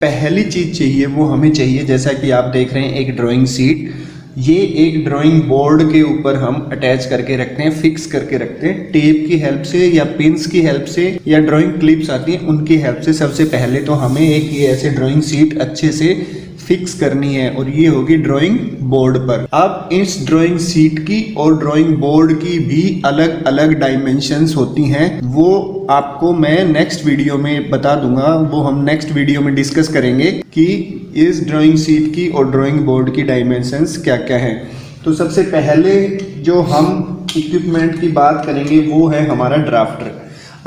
पहली चीज चाहिए वो हमें चाहिए, जैसा कि आप देख रहे हैं, एक ड्राइंग शीट। ये एक ड्राइंग बोर्ड के ऊपर हम अटैच करके रखते हैं, फिक्स करके रखते हैं टेप की हेल्प से या पिन्स की हेल्प से या ड्राइंग क्लिप्स आती हैं उनकी हेल्प से। सबसे पहले तो हमें एक ये ऐसे ड्राइंग शीट अच्छे से फिक्स करनी है और ये होगी ड्राइंग बोर्ड पर। अब इस ड्राइंग शीट की और ड्राइंग बोर्ड की भी अलग अलग डायमेंशंस होती हैं, वो आपको मैं नेक्स्ट वीडियो में बता दूंगा। वो हम नेक्स्ट वीडियो में डिस्कस करेंगे कि इस ड्राइंग शीट की और ड्राइंग बोर्ड की डायमेंशंस क्या क्या हैं। तो सबसे पहले जो हम इक्विपमेंट की बात करेंगे वो है हमारा ड्राफ्टर।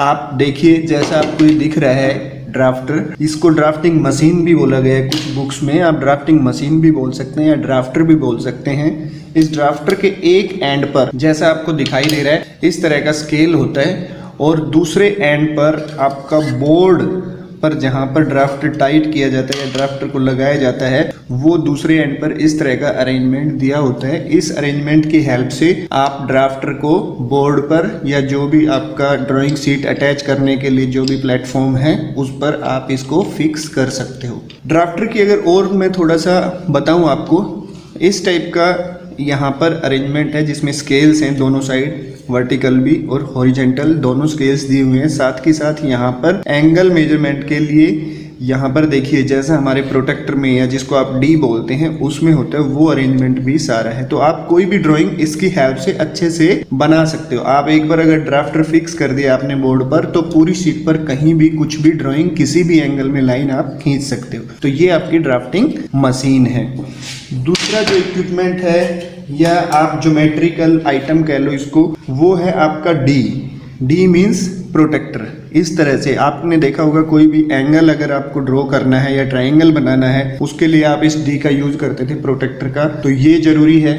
आप देखिए, जैसा आपको ये दिख रहा है ड्राफ्टर, इसको ड्राफ्टिंग मशीन भी बोला गया है कुछ बुक्स में। आप ड्राफ्टिंग मशीन भी बोल सकते हैं या ड्राफ्टर भी बोल सकते हैं। इस ड्राफ्टर के एक एंड पर, जैसा आपको दिखाई दे रहा है, इस तरह का स्केल होता है और दूसरे एंड पर आपका बोर्ड पर जहाँ पर ड्राफ्टर टाइट किया जाता है या ड्राफ्टर को लगाया जाता है, वो दूसरे एंड पर इस तरह का अरेंजमेंट दिया होता है। इस अरेंजमेंट की हेल्प से आप ड्राफ्टर को बोर्ड पर या जो भी आपका ड्राइंग शीट अटैच करने के लिए जो भी प्लेटफॉर्म है उस पर आप इसको फिक्स कर सकते हो। ड्राफ्टर की अगर और मैं थोड़ा सा बताऊं आपको, इस टाइप का यहाँ पर अरेंजमेंट है जिसमें स्केल्स हैं दोनों साइड, वर्टिकल भी और हॉरिजेंटल दोनों स्केल्स दिए हुए हैं। साथ ही साथ यहाँ पर एंगल मेजरमेंट के लिए यहाँ पर देखिए, जैसा हमारे प्रोटेक्टर में या जिसको आप डी बोलते हैं उसमें होता है, वो अरेंजमेंट भी सारा है। तो आप कोई भी ड्राइंग इसकी हेल्प से अच्छे से बना सकते हो। आप एक बार अगर ड्राफ्टर फिक्स कर दिया आपने बोर्ड पर, तो पूरी शीट पर कहीं भी कुछ भी ड्राइंग किसी भी एंगल में लाइन आप खींच सकते हो। तो ये आपकी ड्राफ्टिंग मशीन है। दूसरा जो इक्विपमेंट है या आप ज्योमेट्रिकल आइटम कह लो इसको, वो है आपका डी। D means protector. इस तरह से आपने देखा होगा कोई भी एंगल अगर आपको ड्रॉ करना है या ट्रायंगल बनाना है, उसके लिए आप इस डी का यूज करते थे, प्रोटेक्टर का। तो ये जरूरी है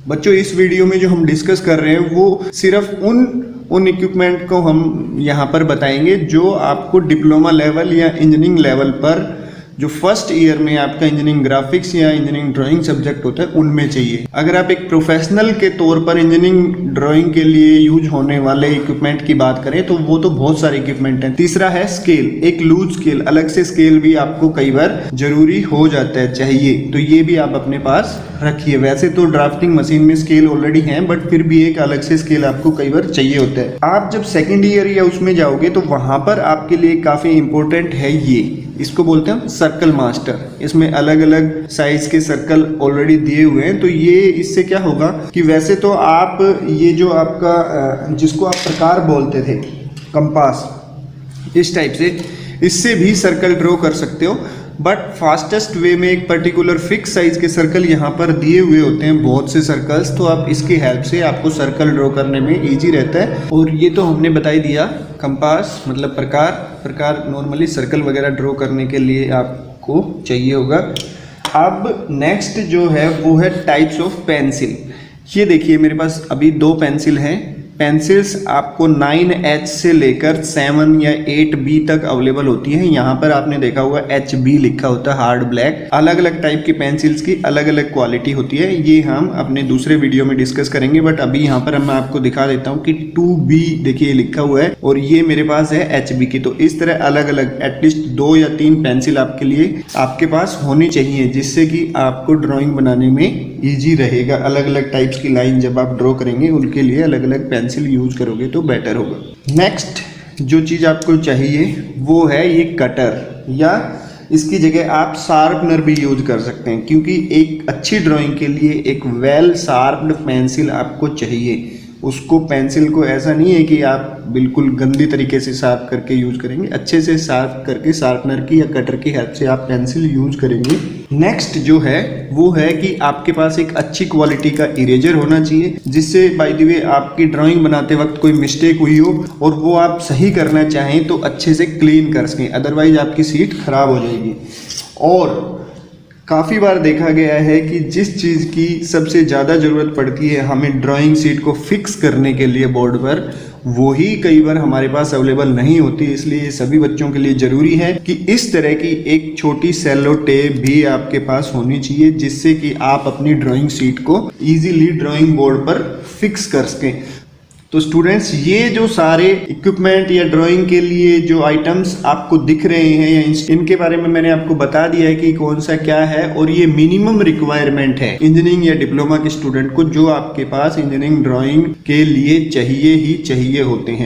बच्चों। इस वीडियो में जो हम डिस्कस कर रहे हैं वो सिर्फ उन इक्विपमेंट को हम यहाँ पर बताएंगे जो आपको डिप्लोमा लेवल या इंजीनियरिंग लेवल पर, जो फर्स्ट ईयर में आपका इंजीनियरिंग ग्राफिक्स या इंजीनियरिंग ड्राइंग सब्जेक्ट होता है, उनमें चाहिए। अगर आप एक प्रोफेशनल के तौर पर इंजीनियरिंग ड्राइंग के लिए यूज होने वाले इक्विपमेंट की बात करें तो वो तो बहुत सारे इक्विपमेंट हैं। तीसरा है स्केल, एक लूज स्केल, अलग से स्केल भी आपको कई बार जरूरी हो जाता है, चाहिए, तो ये भी आप अपने पास रखिए। वैसे तो ड्राफ्टिंग मशीन में स्केल ऑलरेडी है, बट फिर भी एक अलग से स्केल आपको कई बार चाहिए होता है। आप जब सेकेंड ईयर या उसमें जाओगे तो वहां पर आपके लिए काफी इंपॉर्टेंट है ये, इसको बोलते हैं सर्कल मास्टर। इसमें अलग अलग साइज के सर्कल ऑलरेडी दिए हुए हैं। तो ये इससे क्या होगा कि वैसे तो आप ये जो आपका जिसको आप प्रकार बोलते थे, कंपास, इस टाइप से इससे भी सर्कल ड्रॉ कर सकते हो, बट फास्टेस्ट वे में एक पर्टिकुलर फिक्स साइज के सर्कल यहाँ पर दिए हुए होते हैं, बहुत से सर्कल्स। तो आप इसकी हेल्प से आपको सर्कल ड्रॉ करने में इजी रहता है। और ये तो हमने बता ही दिया, कंपास मतलब प्रकार नॉर्मली सर्कल वगैरह ड्रॉ करने के लिए आपको चाहिए होगा। अब नेक्स्ट जो है वो है टाइप्स ऑफ पेंसिल। ये देखिए मेरे पास अभी 2 पेंसिल हैं। पेंसिल्स आपको 9H से लेकर 7 या 8B तक अवेलेबल होती हैं। यहाँ पर आपने देखा होगा HB लिखा होता है, हार्ड ब्लैक। अलग अलग टाइप की पेंसिल्स की अलग अलग क्वालिटी होती है, ये हम अपने दूसरे वीडियो में डिस्कस करेंगे। बट अभी यहाँ पर मैं आपको दिखा देता हूँ कि 2B देखिए लिखा हुआ है और ये मेरे पास है HB की। तो इस तरह अलग अलग एटलीस्ट 2 या 3 पेंसिल आपके लिए आपके पास होनी चाहिए, जिससे कि आपको ड्राइंग बनाने में ईजी रहेगा। अलग अलग टाइप्स की लाइन जब आप ड्रॉ करेंगे उनके लिए अलग अलग पेंसिल यूज करोगे तो बेटर होगा। नेक्स्ट जो चीज़ आपको चाहिए वो है ये कटर, या इसकी जगह आप शार्पनर भी यूज कर सकते हैं, क्योंकि एक अच्छी ड्राइंग के लिए एक वेल शार्प्ड पेंसिल आपको चाहिए। उसको पेंसिल को ऐसा नहीं है कि आप बिल्कुल गंदी तरीके से शार्प करके यूज करेंगे, अच्छे से शार्प करके शार्पनर की या कटर की हेल्प से आप पेंसिल यूज करेंगे। नेक्स्ट जो है वो है कि आपके पास एक अच्छी क्वालिटी का इरेजर होना चाहिए, जिससे बाय द वे आपकी ड्राइंग बनाते वक्त कोई मिस्टेक हुई हो और वो आप सही करना चाहें तो अच्छे से क्लीन कर सकें, अदरवाइज आपकी शीट खराब हो जाएगी। और काफ़ी बार देखा गया है कि जिस चीज़ की सबसे ज़्यादा ज़रूरत पड़ती है हमें ड्राइंग शीट को फिक्स करने के लिए बोर्ड पर, वो ही कई बार हमारे पास अवेलेबल नहीं होती। इसलिए सभी बच्चों के लिए ज़रूरी है कि इस तरह की एक छोटी सेलो टेप भी आपके पास होनी चाहिए, जिससे कि आप अपनी ड्राइंग शीट को ईजीली ड्राइंग बोर्ड पर फिक्स कर सकें। तो स्टूडेंट्स, ये जो सारे इक्विपमेंट या ड्राइंग के लिए जो आइटम्स आपको दिख रहे हैं या इनके बारे में मैंने आपको बता दिया है कि कौन सा क्या है, और ये मिनिमम रिक्वायरमेंट है इंजीनियरिंग या डिप्लोमा के स्टूडेंट को, जो आपके पास इंजीनियरिंग ड्राइंग के लिए चाहिए ही चाहिए होते हैं।